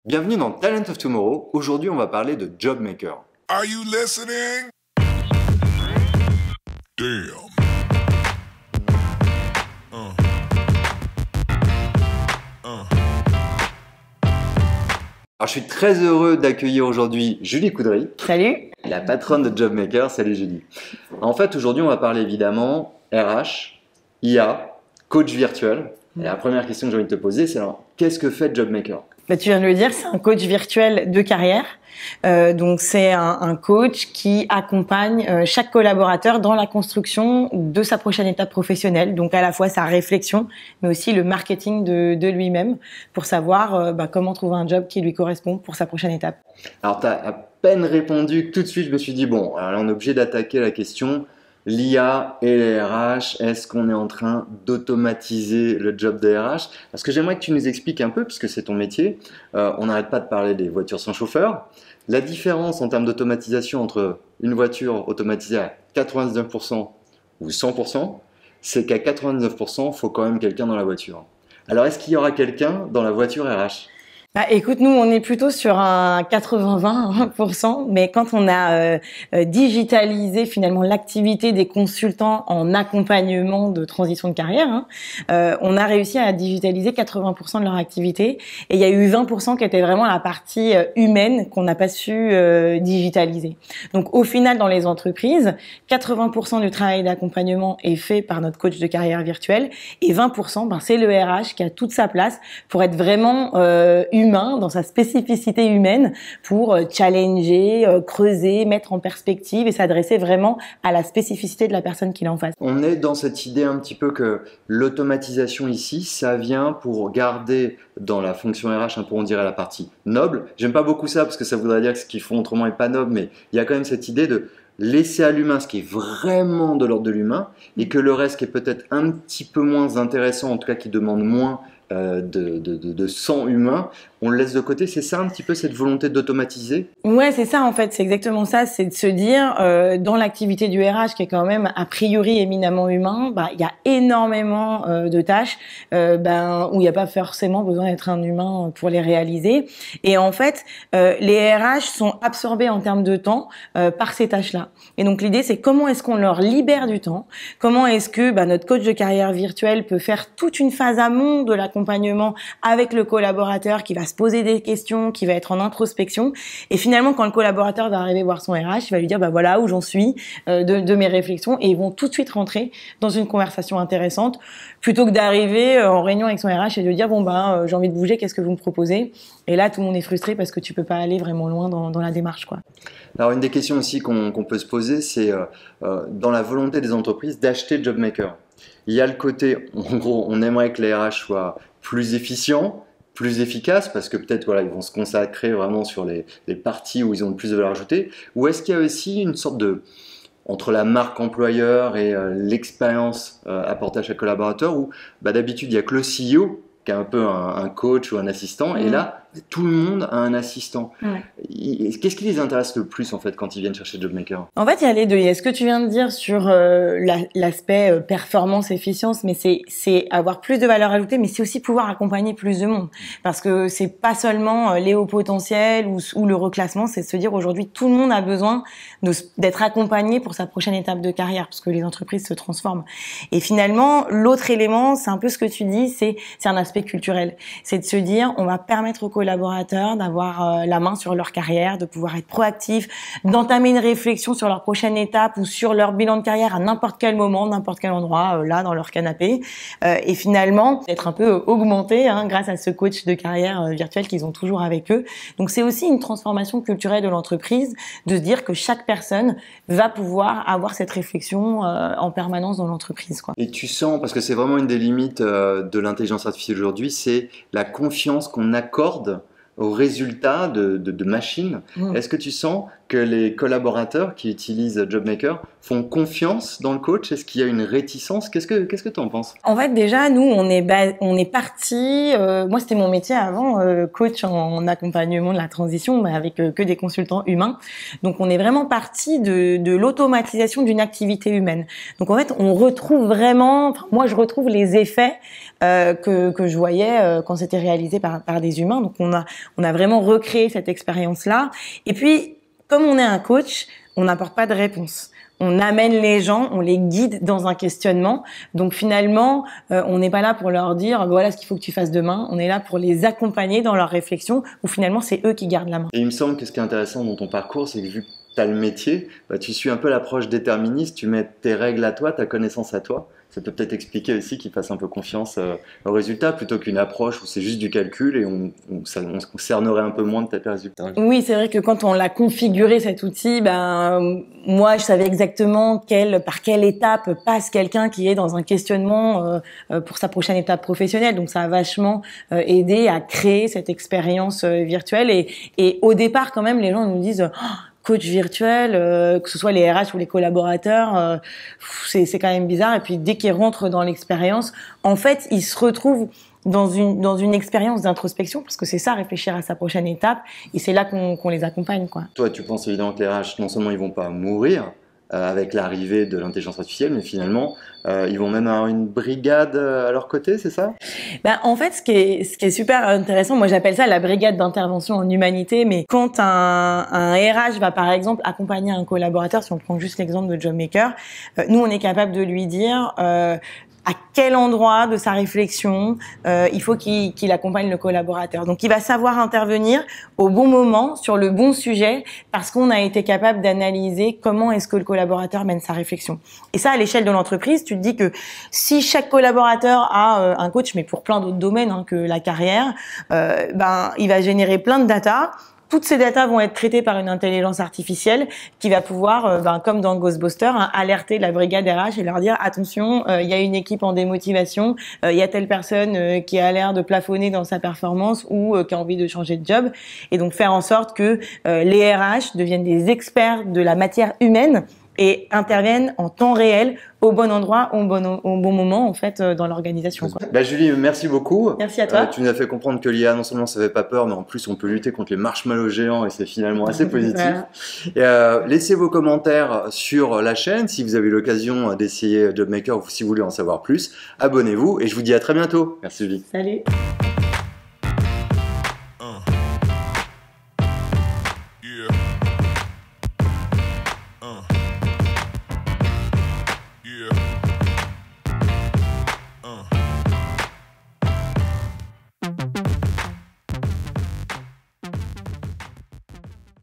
Bienvenue dans Talent of Tomorrow. Aujourd'hui, on va parler de Job Maker. Are you listening? Damn. Alors, je suis très heureux d'accueillir aujourd'hui Julie Coudry, Salut. la patronne de Job Maker. Salut Julie. En fait, aujourd'hui, on va parler évidemment RH, IA, coach virtuel. Et la première question que j'ai envie de te poser, c'est alors, qu'est-ce que fait Job Maker ? Bah, tu viens de le dire, c'est un coach virtuel de carrière. Donc c'est un coach qui accompagne chaque collaborateur dans la construction de sa prochaine étape professionnelle. Donc à la fois sa réflexion, mais aussi le marketing de lui-même pour savoir comment trouver un job qui lui correspond pour sa prochaine étape. Alors, tu as à peine répondu que tout de suite, je me suis dit, bon, alors on est obligé d'attaquer la question. L'IA et les RH, est-ce qu'on est en train d'automatiser le job des RH? Parce que j'aimerais que tu nous expliques un peu, puisque c'est ton métier. On n'arrête pas de parler des voitures sans chauffeur. La différence en termes d'automatisation entre une voiture automatisée à 99% ou 100%, c'est qu'à 99%, il faut quand même quelqu'un dans la voiture. Alors, est-ce qu'il y aura quelqu'un dans la voiture RH? Bah, écoute, nous, on est plutôt sur un 80-20%, mais quand on a digitalisé finalement l'activité des consultants en accompagnement de transition de carrière, on a réussi à digitaliser 80% de leur activité, et il y a eu 20% qui était vraiment la partie humaine qu'on n'a pas su digitaliser. Donc au final, dans les entreprises, 80% du travail d'accompagnement est fait par notre coach de carrière virtuelle, et 20%, c'est le RH qui a toute sa place pour être vraiment humain, dans sa spécificité humaine, pour challenger, creuser, mettre en perspective et s'adresser vraiment à la spécificité de la personne qu'il a en face. On est dans cette idée un petit peu que l'automatisation ici, ça vient pour garder dans la fonction RH un peu, on dirait, la partie noble. J'aime pas beaucoup ça parce que ça voudrait dire que ce qu'ils font autrement est pas noble, mais il y a quand même cette idée de laisser à l'humain ce qui est vraiment de l'ordre de l'humain et que le reste qui est peut-être un petit peu moins intéressant, en tout cas qui demande moins de sang humain, on le laisse de côté. C'est ça un petit peu cette volonté d'automatiser? Ouais, c'est ça en fait, c'est exactement ça, c'est de se dire dans l'activité du RH qui est quand même a priori éminemment humain, il y a énormément de tâches où il n'y a pas forcément besoin d'être un humain pour les réaliser, et en fait les RH sont absorbés en termes de temps par ces tâches-là. Et donc l'idée, c'est comment est-ce qu'on leur libère du temps, comment est-ce que notre coach de carrière virtuelle peut faire toute une phase amont de l'accompagnement avec le collaborateur qui va se poser des questions, qui va être en introspection, et finalement quand le collaborateur va arriver voir son RH, il va lui dire voilà où j'en suis de mes réflexions, et ils vont tout de suite rentrer dans une conversation intéressante plutôt que d'arriver en réunion avec son RH et de dire j'ai envie de bouger, qu'est-ce que vous me proposez? Et là tout le monde est frustré parce que tu peux pas aller vraiment loin dans la démarche, quoi. Alors une des questions aussi qu'on peut se poser, c'est dans la volonté des entreprises d'acheter Job Maker. Il y a le côté, en gros, on aimerait que les RH soient plus efficients, plus efficaces, parce que peut-être ils vont se consacrer vraiment sur les parties où ils ont le plus de valeur ajoutée. Ou est-ce qu'il y a aussi une sorte de, entre la marque employeur et l'expérience apportée à chaque collaborateur, où d'habitude il n'y a que le CEO qui est un peu un coach ou un assistant, et là tout le monde a un assistant. Qu'est-ce qui les intéresse le plus en fait quand ils viennent chercher Job Maker? En fait, il y a les deux. Il y a ce que tu viens de dire sur l'aspect performance, efficience, mais c'est avoir plus de valeur ajoutée, mais c'est aussi pouvoir accompagner plus de monde. Parce que c'est pas seulement les hauts potentiels ou le reclassement, c'est de se dire aujourd'hui tout le monde a besoin d'être accompagné pour sa prochaine étape de carrière, parce que les entreprises se transforment. Et finalement, l'autre élément, c'est un peu ce que tu dis, c'est un aspect culturel. C'est de se dire on va permettre aux collaborateurs d'avoir la main sur leur carrière, de pouvoir être proactifs, d'entamer une réflexion sur leur prochaine étape ou sur leur bilan de carrière à n'importe quel moment, n'importe quel endroit, là dans leur canapé, et finalement d'être un peu augmenté grâce à ce coach de carrière virtuel qu'ils ont toujours avec eux. Donc c'est aussi une transformation culturelle de l'entreprise, de se dire que chaque personne va pouvoir avoir cette réflexion en permanence dans l'entreprise, quoi. Et tu sens, parce que c'est vraiment une des limites de l'intelligence artificielle aujourd'hui, c'est la confiance qu'on accorde aux résultats de machines. Est-ce que tu sens que les collaborateurs qui utilisent JobMaker font confiance dans le coach? Est-ce qu'il y a une réticence? Qu'est-ce que tu en penses? En fait, déjà, nous, on est parti. Moi, c'était mon métier avant, coach en accompagnement de la transition, mais avec que des consultants humains. Donc, on est vraiment parti de l'automatisation d'une activité humaine. Donc, en fait, on retrouve vraiment. Enfin, moi, je retrouve les effets que je voyais quand c'était réalisé par des humains. Donc, on a vraiment recréé cette expérience-là. Et puis, comme on est un coach, on n'apporte pas de réponse. On amène les gens, on les guide dans un questionnement. Donc finalement, on n'est pas là pour leur dire voilà ce qu'il faut que tu fasses demain. On est là pour les accompagner dans leur réflexion où finalement c'est eux qui gardent la main. Et il me semble que ce qui est intéressant dans ton parcours, c'est que vu que tu as le métier, tu suis un peu l'approche déterministe, tu mets tes règles à toi, ta connaissance à toi. Ça peut peut-être expliquer aussi qu'ils fassent un peu confiance au résultat plutôt qu'une approche où c'est juste du calcul et on se concernerait un peu moins de tes résultats. Oui, c'est vrai que quand on l'a configuré cet outil, moi je savais exactement par quelle étape passe quelqu'un qui est dans un questionnement pour sa prochaine étape professionnelle. Donc ça a vachement aidé à créer cette expérience virtuelle et au départ quand même les gens nous disent coach virtuel, que ce soit les RH ou les collaborateurs, c'est quand même bizarre. Et puis dès qu'ils rentrent dans l'expérience, en fait, ils se retrouvent dans une expérience d'introspection, parce que c'est ça, réfléchir à sa prochaine étape, et c'est là qu'on les accompagne, quoi. Toi, tu penses évidemment que les RH, non seulement ils vont pas mourir avec l'arrivée de l'intelligence artificielle, mais finalement, ils vont même avoir une brigade à leur côté, c'est ça? En fait, ce qui est super intéressant, moi j'appelle ça la brigade d'intervention en humanité, mais quand un RH va par exemple accompagner un collaborateur, si on prend juste l'exemple de JobMaker, nous on est capable de lui dire à quel endroit de sa réflexion il faut qu'il accompagne le collaborateur. Donc il va savoir intervenir au bon moment, sur le bon sujet, parce qu'on a été capable d'analyser comment est-ce que le collaborateur mène sa réflexion. Et ça, à l'échelle de l'entreprise, tu te dis que si chaque collaborateur a un coach, mais pour plein d'autres domaines que la carrière, il va générer plein de data. Toutes ces datas vont être traitées par une intelligence artificielle qui va pouvoir, comme dans Ghostbusters, alerter la brigade RH et leur dire attention, il y a une équipe en démotivation, il y a telle personne qui a l'air de plafonner dans sa performance ou qui a envie de changer de job, et donc faire en sorte que les RH deviennent des experts de la matière humaine et interviennent en temps réel au bon endroit, au bon moment en fait dans l'organisation. Julie, merci beaucoup. Merci à toi. Tu nous as fait comprendre que l'IA non seulement ça fait pas peur, mais en plus on peut lutter contre les marshmallows géants et c'est finalement assez positif. Voilà. Et, laissez vos commentaires sur la chaîne si vous avez l'occasion d'essayer JobMaker ou si vous voulez en savoir plus. Abonnez-vous et je vous dis à très bientôt. Merci Julie. Salut.